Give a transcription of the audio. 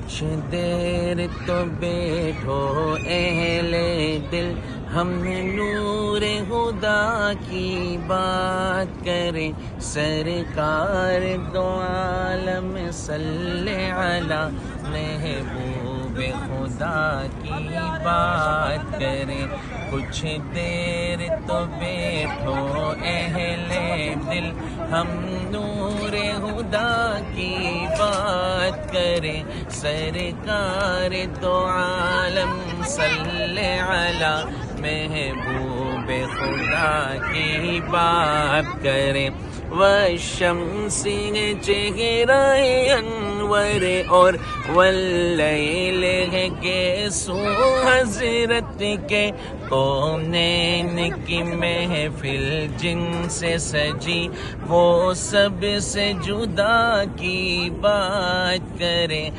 کچھ دیر تو بیٹھو اہل دل، ہم نور خدا کی بات کریں، سرکار دو عالم صلی علی محبوب خدا کی بات کریں۔ کچھ دیر تو بیٹھو اہل دل، ہم نور خدا کی بات کریں، سرکار دو عالم صلی علی محبوب خدا کی بات کریں۔ والشمس ہے چہرہ انور اور واللیل ہے گیسو حضرت کے، کونین کی محفل جن سے سجی وہ سب سے جدا کی بات کریں۔